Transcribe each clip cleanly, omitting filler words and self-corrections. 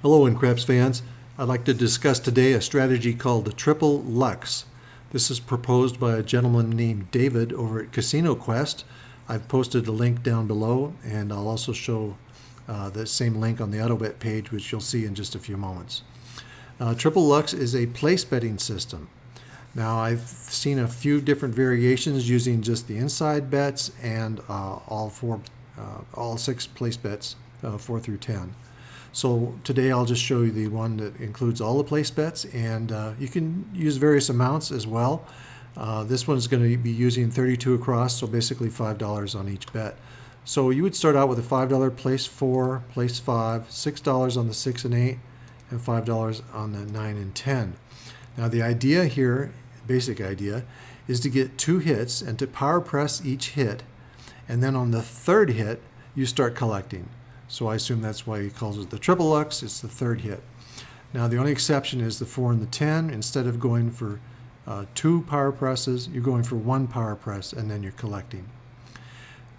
Hello, WinCraps fans. I'd like to discuss today a strategy called the Triple Lux. This is proposed by a gentleman named David over at Casino Quest. I've posted a link down below, and I'll also show the same link on the AutoBet page, which you'll see in just a few moments. Triple Lux is a place betting system. Now, I've seen a few different variations using just the inside bets and all six place bets, 4 through 10. So today I'll just show you the one that includes all the place bets, and you can use various amounts as well. This one is going to be using 32 across, so basically $5 on each bet. So you would start out with a $5 place 4, place 5, $6 on the 6 and 8, and $5 on the 9 and 10. Now the idea here, basic idea, is to get 2 hits and to power press each hit, and then on the third hit you start collecting. So I assume that's why he calls it the Triple Lux. It's the third hit. Now the only exception is the 4 and the 10. Instead of going for 2 power presses, you're going for 1 power press, and then you're collecting.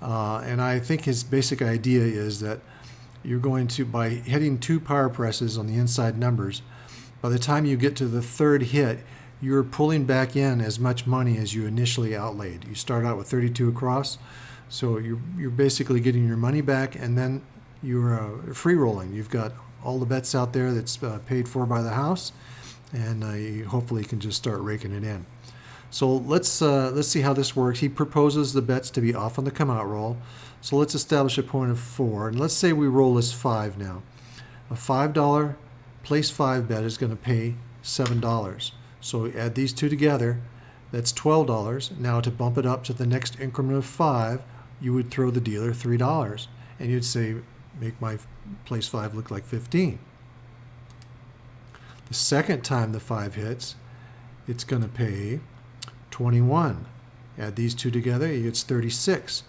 And I think his basic idea is that you're going to, by hitting 2 power presses on the inside numbers, by the time you get to the third hit, you're pulling back in as much money as you initially outlaid. You start out with 32 across, so you're basically getting your money back, and then you're free rolling. You've got all the bets out there that's paid for by the house, and you hopefully can just start raking it in. So let's see how this works. He proposes the bets to be off on the come out roll. So let's establish a point of 4, and let's say we roll this 5 now. A $5 place 5 bet is going to pay $7. So add these two together, that's $12. Now to bump it up to the next increment of 5, you would throw the dealer $3, and you'd say, make my place 5 look like 15. The second time the 5 hits, it's going to pay 21. Add these two together, it's 36.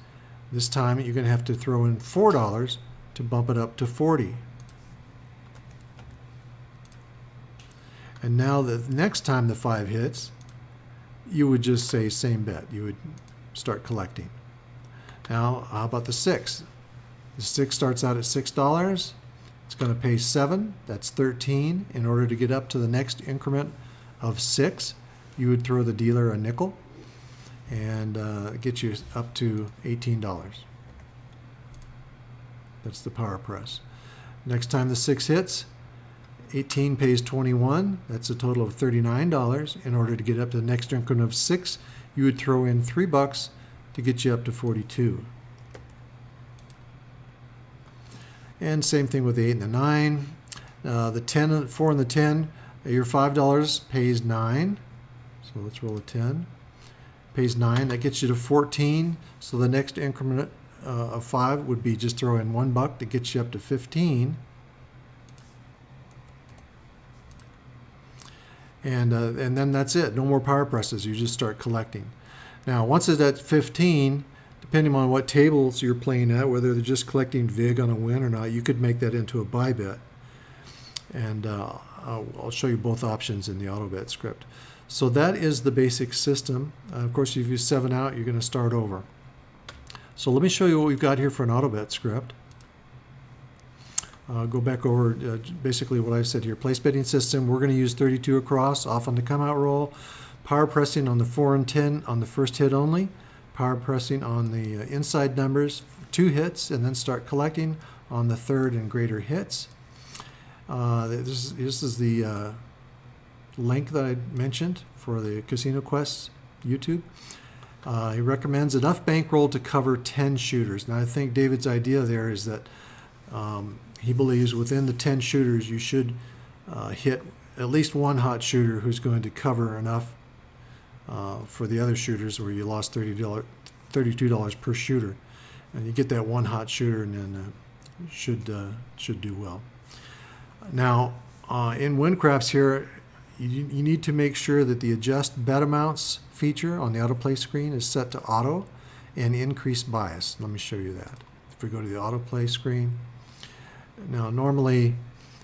This time you're going to have to throw in $4 to bump it up to 40. And now the next time the 5 hits, you would just say same bet. You would start collecting. Now, how about the 6? The 6 starts out at $6. It's going to pay 7. That's 13. In order to get up to the next increment of 6, you would throw the dealer a nickel and get you up to $18. That's the power press. Next time the 6 hits, 18 pays 21. That's a total of $39. In order to get up to the next increment of 6, you would throw in $3 to get you up to 42. And same thing with the 8 and the 9. The 10, 4 and the 10, your $5 pays 9. So let's roll a 10. Pays 9. That gets you to 14. So the next increment of 5 would be just throw in $1 to get you up to 15. And then that's it. No more power presses. You just start collecting. Now, once it's at 15, depending on what tables you're playing at, whether they're just collecting VIG on a win or not, you could make that into a buy bet. And I'll show you both options in the AutoBet script. So that is the basic system. Of course, if you 7 out, you're going to start over. So let me show you what we've got here for an AutoBet script. Go back over basically what I've said here. Place betting system, we're going to use 32 across, off on the come out roll. Power pressing on the 4 and 10 on the first hit only. Power pressing on the inside numbers, 2 hits, and then start collecting on the third and greater hits. This is the link that I mentioned for the Casino Quest YouTube. He recommends enough bankroll to cover 10 shooters. Now I think David's idea there is that he believes within the 10 shooters you should hit at least one hot shooter who's going to cover enough for the other shooters where you lost $32 per shooter, and you get that one hot shooter, and then should do well. Now, in WinCraps here, you need to make sure that the adjust bet amounts feature on the autoplay screen is set to auto and increase bias. Let me show you that. If we go to the autoplay screen, now normally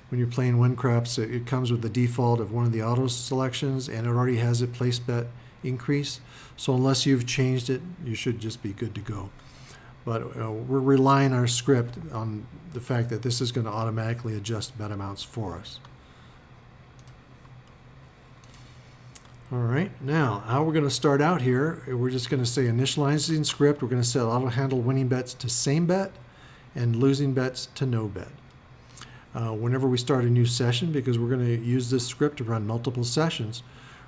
when you're playing WinCraps, it comes with the default of one of the auto selections, and it already has a place bet increase. So unless you've changed it, you should just be good to go. but we're relying our script on the fact that this is going to automatically adjust bet amounts for us. All right, now how we're going to start out here, we're just going to say initializing script. We're going to set auto handle winning bets to same bet and losing bets to no bet. Whenever we start a new session, because we're going to use this script to run multiple sessions,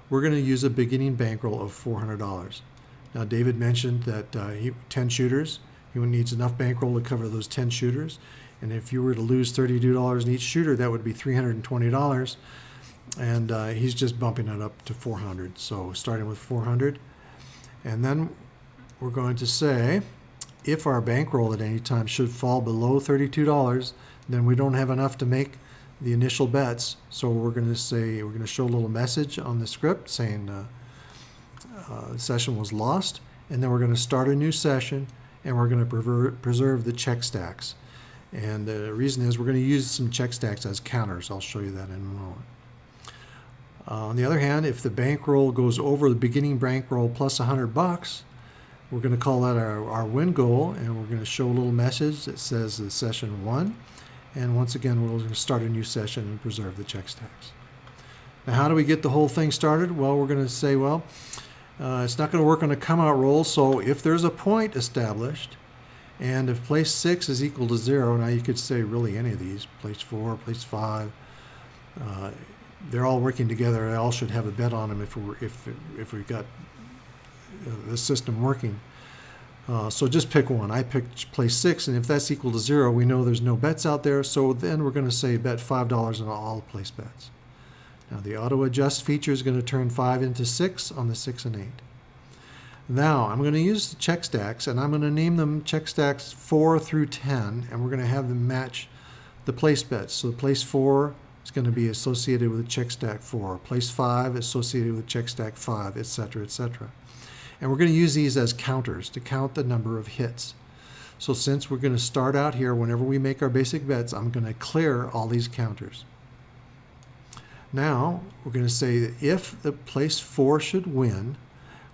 we're going to use a beginning bankroll of $400. Now David mentioned that 10 shooters, he needs enough bankroll to cover those 10 shooters. And if you were to lose $32 in each shooter, that would be $320. And he's just bumping it up to 400. So starting with 400. And then we're going to say, if our bankroll at any time should fall below $32, then we don't have enough to make the initial bets. So we're going to say, we're going to show a little message on the script saying the session was lost. And then we're going to start a new session, and we're going to preserve the check stacks. And the reason is we're going to use some check stacks as counters. I'll show you that in a moment. On the other hand, if the bankroll goes over the beginning bankroll plus $100, we're going to call that our win goal, and we're going to show a little message that says the session won. And once again, we're going to start a new session and preserve the check stacks. Now, how do we get the whole thing started? Well, we're going to say, well, it's not going to work on a come out roll, so if there's a point established, and if place 6 is equal to 0, now you could say really any of these, place 4, place 5, they're all working together. They all should have a bet on them if we've got the system working. So just pick one. I picked place 6, and if that's equal to 0, we know there's no bets out there. So then we're going to say bet $5 on all place bets. Now the auto adjust feature is going to turn 5 into 6 on the 6 and 8. Now I'm going to use the check stacks, and I'm going to name them check stacks 4 through 10, and we're going to have them match the place bets. So place 4 is going to be associated with check stack 4. Place 5 associated with check stack 5, etc., etc. And we're going to use these as counters to count the number of hits. So since we're going to start out here, whenever we make our basic bets, I'm going to clear all these counters. Now we're going to say that if the place 4 should win,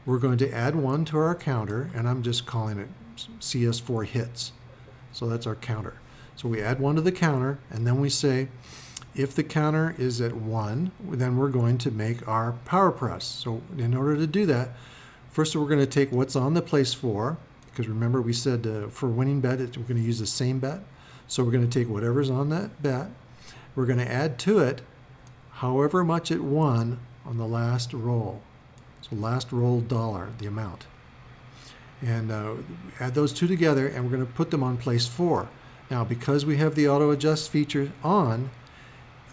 we're going to add 1 to our counter, and I'm just calling it CS4 hits. So that's our counter. So we add 1 to the counter, and then we say, if the counter is at 1, then we're going to make our power press. So in order to do that, first we're going to take what's on the place 4, because remember we said for winning bet, we're going to use the same bet. So we're going to take whatever's on that bet. We're going to add to it however much it won on the last roll. So last roll dollar, the amount. And add those two together, and we're going to put them on place 4. Now because we have the auto adjust feature on,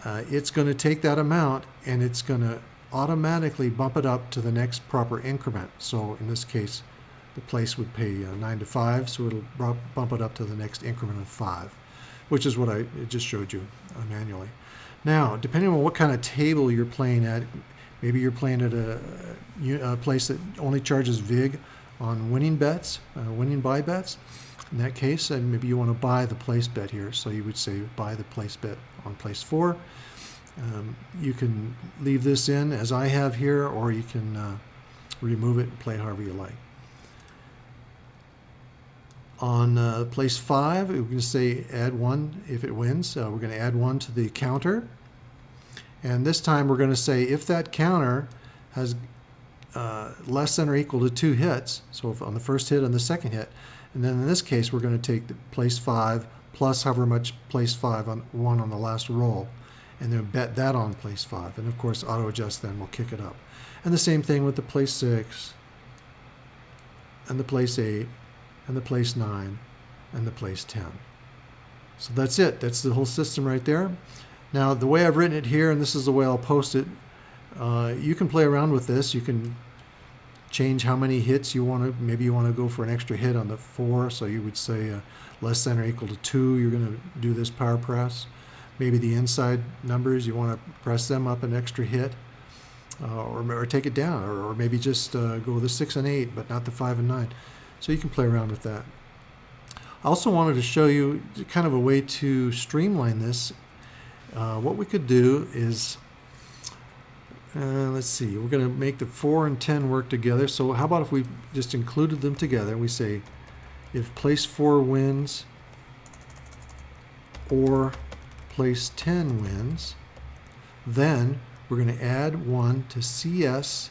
it's going to take that amount and it's going to automatically bump it up to the next proper increment. So in this case, the place would pay 9 to 5, so it'll bump it up to the next increment of 5, which is what I just showed you manually. Now, depending on what kind of table you're playing at, maybe you're playing at a place that only charges VIG on winning bets, winning buy bets. In that case, maybe you want to buy the place bet here. So you would say buy the place bet on place 4. You can leave this in as I have here, or you can remove it and play however you like. On place 5, we're going to say add 1 if it wins. We're going to add 1 to the counter. And this time we're going to say if that counter has less than or equal to 2 hits, so if on the first hit and the second hit, and then in this case we're going to take the place 5 plus however much place 5 on 1 on the last roll, and then bet that on place 5. And of course auto adjust then will kick it up. And the same thing with the place 6 and the place 8 and the place 9 and the place 10. So that's it. That's the whole system right there. Now the way I've written it here, and this is the way I'll post it, you can play around with this. You can change how many hits you want to. Maybe you want to go for an extra hit on the 4, so you would say less than or equal to 2, you're going to do this power press. Maybe the inside numbers, you want to press them up an extra hit, or take it down, or maybe just go the 6 and 8, but not the 5 and 9. So you can play around with that. I also wanted to show you kind of a way to streamline this. What we could do is, let's see, we're going to make the 4 and 10 work together. So how about if we just included them together? We say if place 4 wins or place 10 wins, then we're going to add 1 to CS.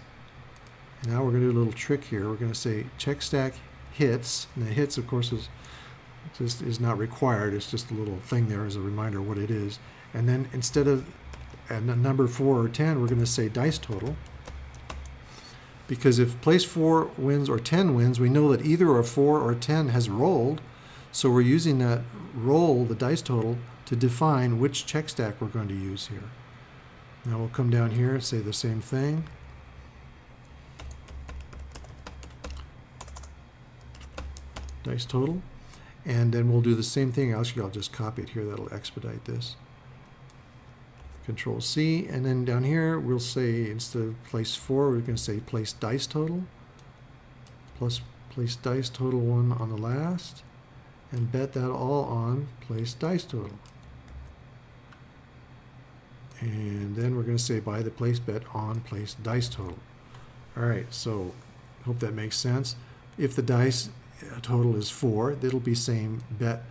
And now we're going to do a little trick here. We're going to say check stack hits. And the hits, of course, is not required. It's just a little thing there as a reminder of what it is. And then instead of a number 4 or 10, we're going to say dice total. Because if place 4 wins or 10 wins, we know that either a 4 or 10 has rolled. So we're using that roll, the dice total, to define which check stack we're going to use here. Now we'll come down here and say the same thing. Dice total. And then we'll do the same thing. Actually, I'll just copy it here. That'll expedite this. Control C, and then down here we'll say instead of place 4, we're going to say place dice total, plus place dice total 1 on the last, and bet that all on place dice total. And then we're going to say buy the place bet on place dice total. All right, so hope that makes sense. If the dice total is 4, it'll be saying bet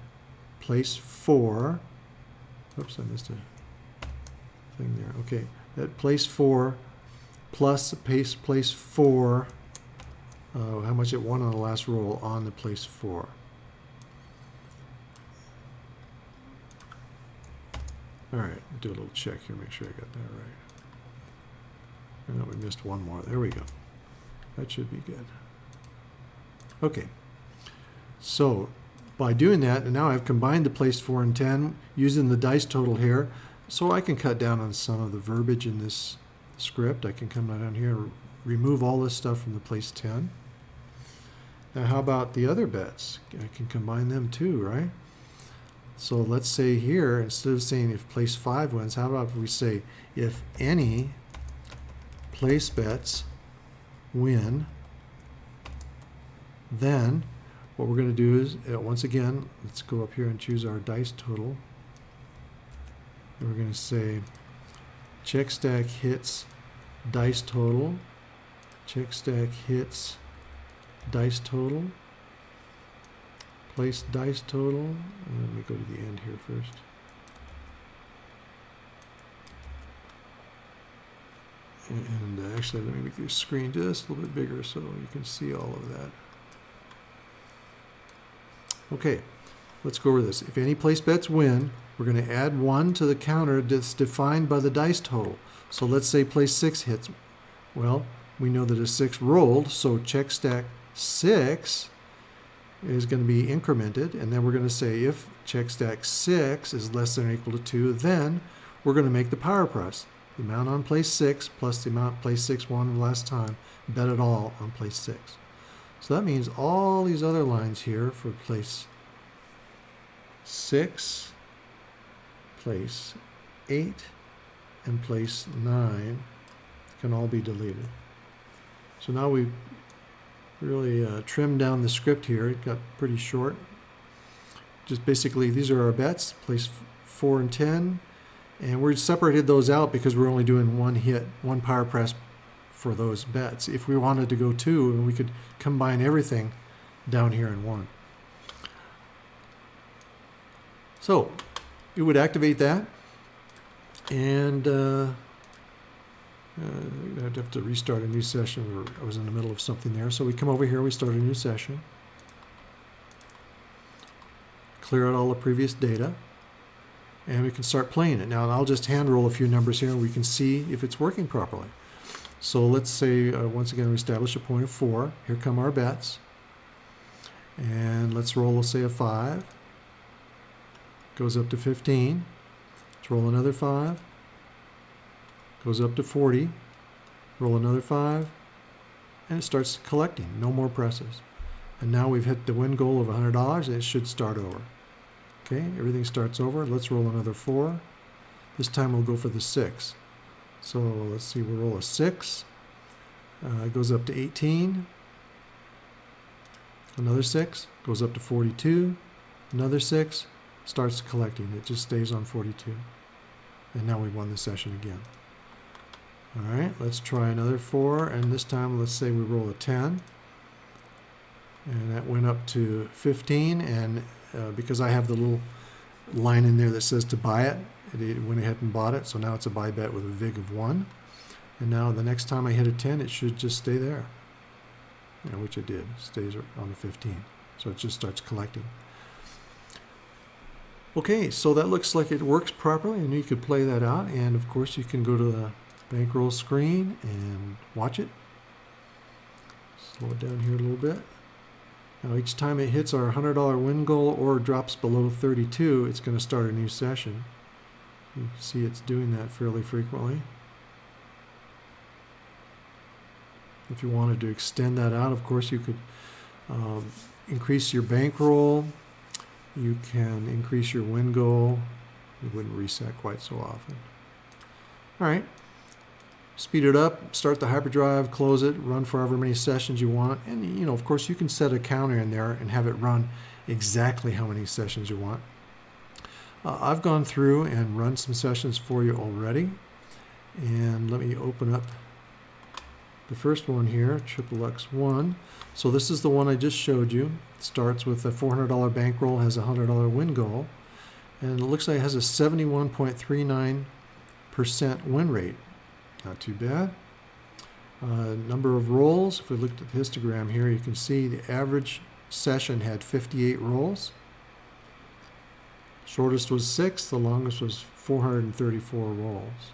place 4. Oops, I missed a thing there. Okay, that place 4 plus place 4, how much it won on the last roll on the place 4. All right, do a little check here, make sure I got that right. And we missed one more. There we go. That should be good. Okay, so by doing that, and now I've combined the place 4 and 10 using the dice total here. So I can cut down on some of the verbiage in this script. I can come down here and remove all this stuff from the place 10. Now how about the other bets? I can combine them too, right? So let's say here, instead of saying if place 5 wins, how about if we say if any place bets win, then what we're going to do is, once again, let's go up here and choose our dice total. And we're going to say check stack hits dice total, check stack hits dice total, place dice total, and let me go to the end here first. And actually, let me make the screen just a little bit bigger so you can see all of that. Okay, let's go over this. If any place bets win, we're going to add 1 to the counter that's defined by the dice total. So let's say place 6 hits. Well, we know that a 6 rolled, so check stack 6 is going to be incremented, and then we're going to say if check stack 6 is less than or equal to 2, then we're going to make the power press. The amount on place 6 plus the amount place 6 won the last time, bet it all on place 6. So that means all these other lines here for place 6, place 8, and place 9 can all be deleted. So now we've really trimmed down the script here. It got pretty short. Just basically, these are our bets, place 4 and 10, and we separated those out because we're only doing one hit, one power press for those bets. If we wanted to go 2, we could combine everything down here in 1. So it would activate that, and I'd have to restart a new session. I was in the middle of something there. So we come over here, we start a new session, clear out all the previous data, and we can start playing it. Now I'll just hand roll a few numbers here and we can see if it's working properly. So let's say, once again, we establish a point of 4. Here come our bets. And let's roll, let's say, a 5. Goes up to 15. Let's roll another 5. Goes up to 40. Roll another 5. And it starts collecting. No more presses. And now we've hit the win goal of $100, and it should start over. Okay, everything starts over. Let's roll another 4. This time we'll go for the 6. So let's see, we'll roll a 6. It goes up to 18. Another 6. Goes up to 42. Another 6. Starts collecting. It just stays on 42. And now we've won the session again. All right, let's try another 4. And this time, let's say we roll a 10. And that went up to 15, and because I have the little line in there that says to buy it, it went ahead and bought it, so now it's a buy bet with a VIG of 1. And now the next time I hit a 10, it should just stay there, which it did. It stays on the 15, so it just starts collecting. Okay, so that looks like it works properly, and you could play that out, and of course you can go to the bankroll screen and watch it. Slow it down here a little bit. Now each time it hits our $100 win goal or drops below 32, it's going to start a new session. You can see it's doing that fairly frequently. If you wanted to extend that out, of course you could increase your bankroll. You can increase your win goal. It wouldn't reset quite so often. All right. Speed it up, start the hyperdrive, close it, run for however many sessions you want. And, of course, you can set a counter in there and have it run exactly how many sessions you want. I've gone through and run some sessions for you already. And let me open up the first one here, Triple Lux 1. So this is the one I just showed you. It starts with a $400 bankroll, has a $100 win goal. And it looks like it has a 71.39% win rate. Not too bad. Number of rolls, if we looked at the histogram here, you can see the average session had 58 rolls. Shortest was 6, the longest was 434 rolls.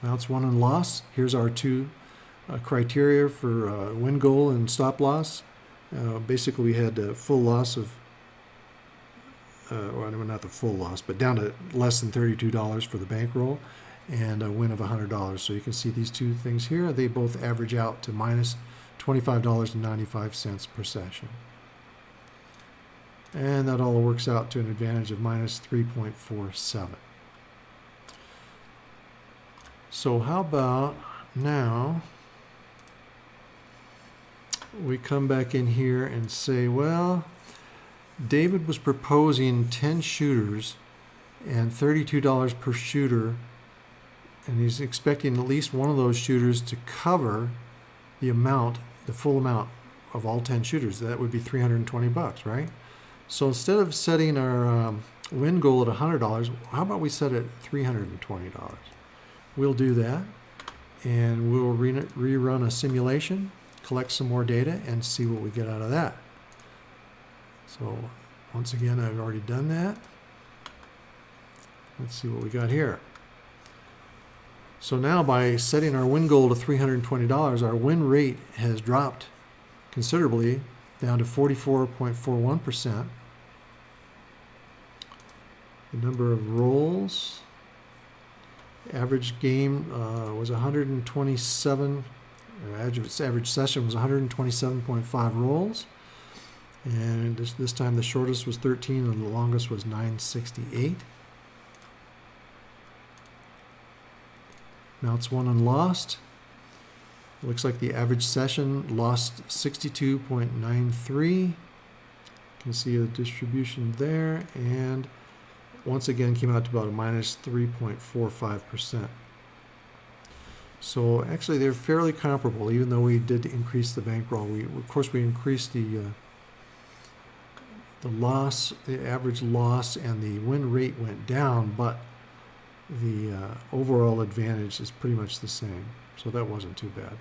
Mounts won and loss. Here's our two criteria for win goal and stop loss. Basically, we had a full loss of well, not the full loss, but down to less than $32 for the bankroll, and a win of $100. So you can see these two things here, they both average out to minus $25.95 per session. And that all works out to an advantage of minus 3.47. So how about now we come back in here and say, well, David was proposing 10 shooters and $32 per shooter, and he's expecting at least one of those shooters to cover the amount, the full amount of all 10 shooters. That would be $320, right? So instead of setting our win goal at $100, how about we set it at $320? We'll do that, and we'll rerun a simulation, collect some more data, and see what we get out of that. So once again, I've already done that. Let's see what we got here. So now by setting our win goal to $320, our win rate has dropped considerably down to 44.41%. The number of rolls, average game was 127, average session was 127.5 rolls. And this time the shortest was 13 and the longest was 968. Mounts won and lost. Looks like the average session lost 62.93. You can see the distribution there, and once again came out to about a minus 3.45%. So actually they're fairly comparable, even though we did increase the bankroll. Of course we increased the loss, the average loss, and the win rate went down, but the overall advantage is pretty much the same. So that wasn't too bad.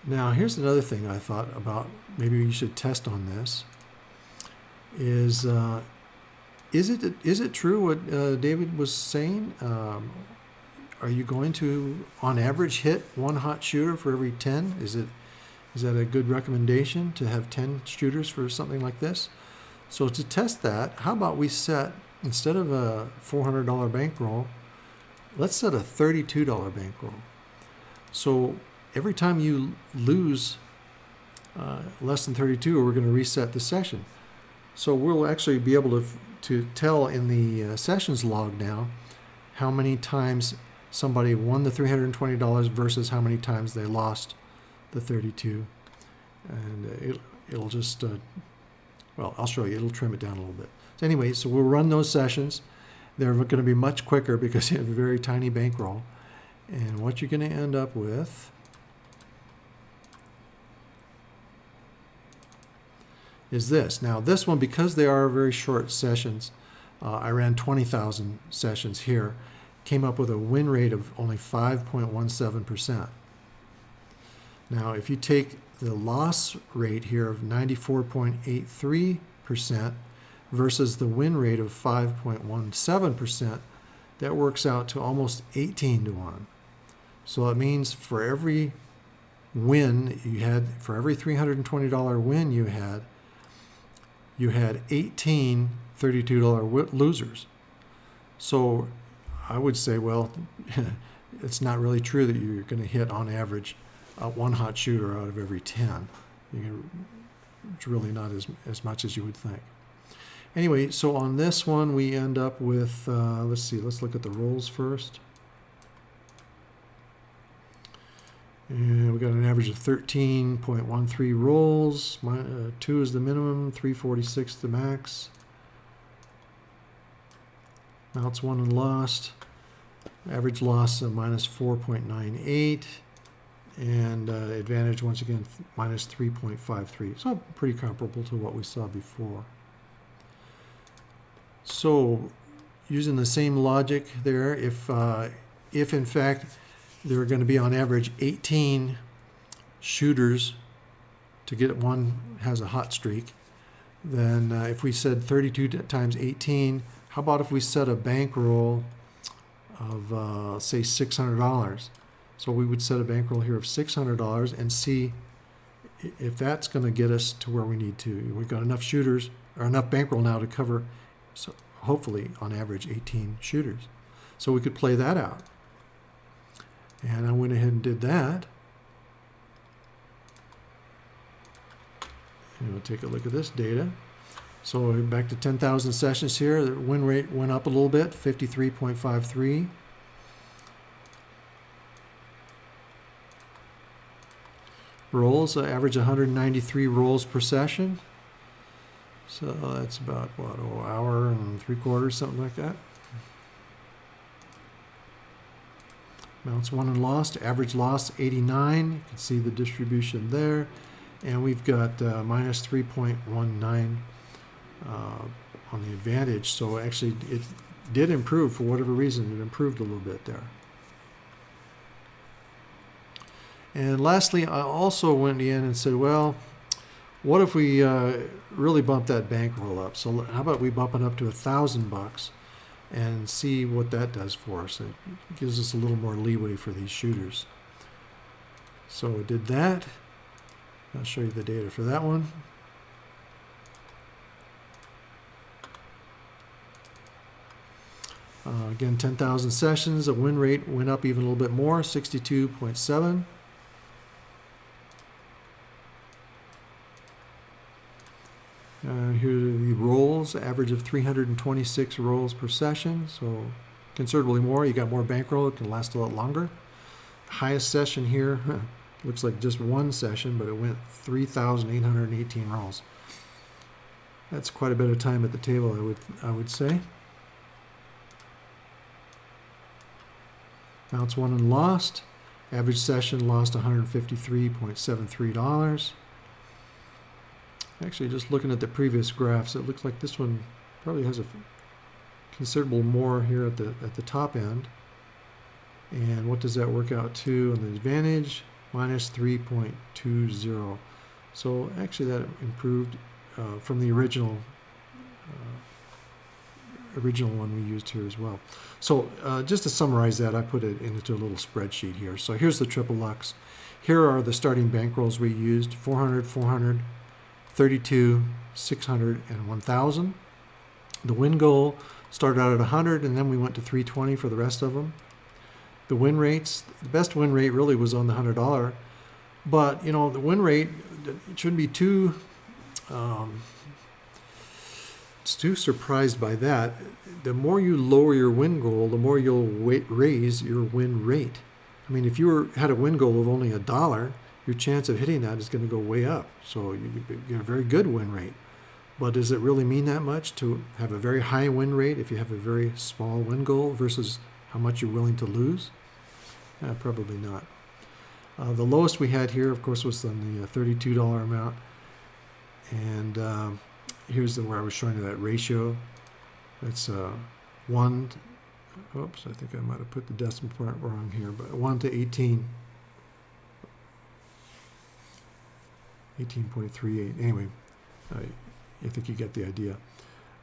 Now here's another thing I thought about, maybe you should test on this, is it true what David was saying? Are you going to, on average, hit one hot shooter for every 10? Is that a good recommendation to have 10 shooters for something like this? So to test that, how about we set, instead of a $400 bankroll, let's set a $32 bankroll. So every time you lose less than 32, we're going to reset the session. So we'll actually be able to tell in the sessions log now how many times somebody won the $320 versus how many times they lost the 32. And it'll just, well, I'll show you. It'll trim it down a little bit. So anyway, so we'll run those sessions. They're going to be much quicker because you have a very tiny bankroll. And what you're going to end up with is this. Now this one, because they are very short sessions, I ran 20,000 sessions here, came up with a win rate of only 5.17%. Now if you take the loss rate here of 94.83% versus the win rate of 5.17%, that works out to almost 18 to 1. So it means for every win you had, for every $320 win you had 18 $32 losers. So I would say, well, it's not really true that you're going to hit on average one hot shooter out of every 10. It's really not as much as you would think. Anyway, so on this one we end up with, let's look at the rolls first. And we got an average of 13.13 rolls. 2 is the minimum, 346 the max. Mounts won and lost. Average loss of minus 4.98. And advantage, once again, minus 3.53. So pretty comparable to what we saw before. So using the same logic there, if in fact there are going to be on average 18 shooters to get one has a hot streak, then if we said 32 times 18, how about if we set a bankroll of say $600? So we would set a bankroll here of $600 and see if that's going to get us to where we need to. We've got enough shooters, or enough bankroll now to cover, so hopefully on average 18 shooters. So we could play that out. And I went ahead and did that. And we'll take a look at this data. So back to 10,000 sessions here. The win rate went up a little bit, 53.53. Rolls, average 193 rolls per session. So that's about, what, an hour and 3/4, something like that. Mounts won and lost. Average loss 89. You can see the distribution there. And we've got minus 3.19 on the advantage. So actually it did improve for whatever reason. It improved a little bit there. And lastly, I also went in and said, well, what if we really bump that bankroll up? So how about we bump it up to $1,000 and see what that does for us. It gives us a little more leeway for these shooters. So we did that. I'll show you the data for that one. Again, 10,000 sessions. The win rate went up even a little bit more, 62.7. Here are the rolls, average of 326 rolls per session, so considerably more. You got more bankroll, it can last a lot longer. Highest session here, looks like just one session, but it went 3,818 rolls. That's quite a bit of time at the table, I would say. Mounts won and lost. Average session lost $153.73. Actually, just looking at the previous graphs, it looks like this one probably has a considerable more here at the top end. And what does that work out to on the advantage? Minus 3.20. So actually that improved from the original one we used here as well. So just to summarize that, I put it into a little spreadsheet here. So here's the Triple Lux. Here are the starting bankrolls we used: 400, 400, 32, 600, and 1,000. The win goal started out at 100, and then we went to 320 for the rest of them. The win rates, the best win rate really was on the $100, but you know, the win rate, it shouldn't be too surprised by that. The more you lower your win goal, the more you'll raise your win rate. I mean, if you had a win goal of only $1, your chance of hitting that is going to go way up. So you get a very good win rate. But does it really mean that much to have a very high win rate if you have a very small win goal versus how much you're willing to lose? Probably not. The lowest we had here, of course, was on the $32 amount. And here's where I was showing you that ratio. It's 1. Oops, I think I might have put the decimal point wrong here, but 1 to 18. 18.38. Anyway, I think you get the idea.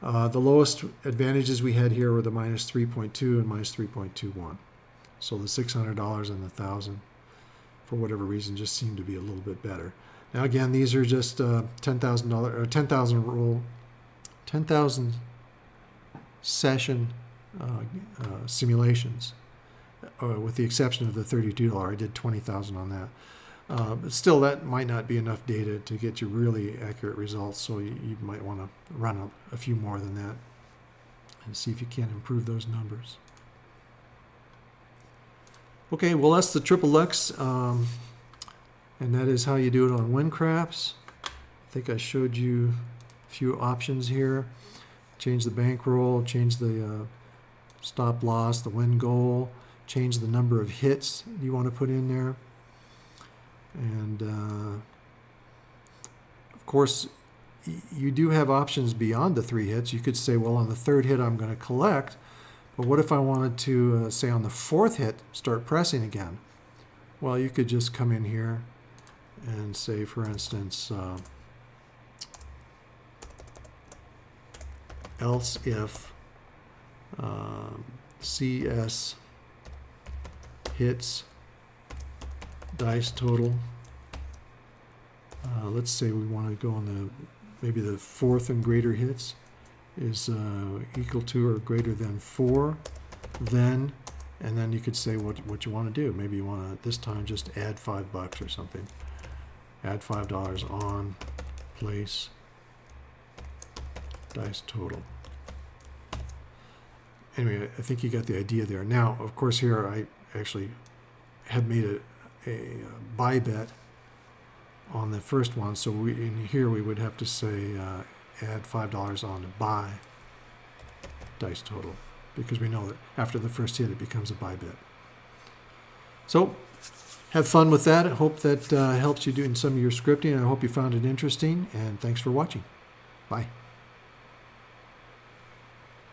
The lowest advantages we had here were the minus 3.2 and minus 3.21. So the $600 and the $1,000, for whatever reason, just seemed to be a little bit better. Now again, these are just $10,000 or 10,000 roll, 10,000 session simulations, with the exception of the $32. I did 20,000 on that. But still, that might not be enough data to get you really accurate results, so you might want to run a few more than that and see if you can improve those numbers. Okay, well, that's the Triple Lux, and that is how you do it on WinCraps. I think I showed you a few options here. Change the bankroll, change the stop loss, the win goal, change the number of hits you want to put in there. And of course, you do have options beyond the 3 hits. You could say, well, on the 3rd hit, I'm going to collect. But what if I wanted to, say on the 4th hit, start pressing again? Well, you could just come in here and say, for instance, else if CS hits dice total. Let's say we want to go on maybe the 4th and greater hits is equal to or greater than 4, then, and then you could say what you want to do. Maybe you want to this time just add $5 or something. Add $5 on place dice total. Anyway, I think you got the idea there. Now, of course, here I actually had made a buy bet on the first one, so in here we would have to say add $5 on to buy dice total, because we know that after the first hit it becomes a buy bet. So have fun with that. I hope that helps you do in some of your scripting. I hope you found it interesting, and thanks for watching. Bye.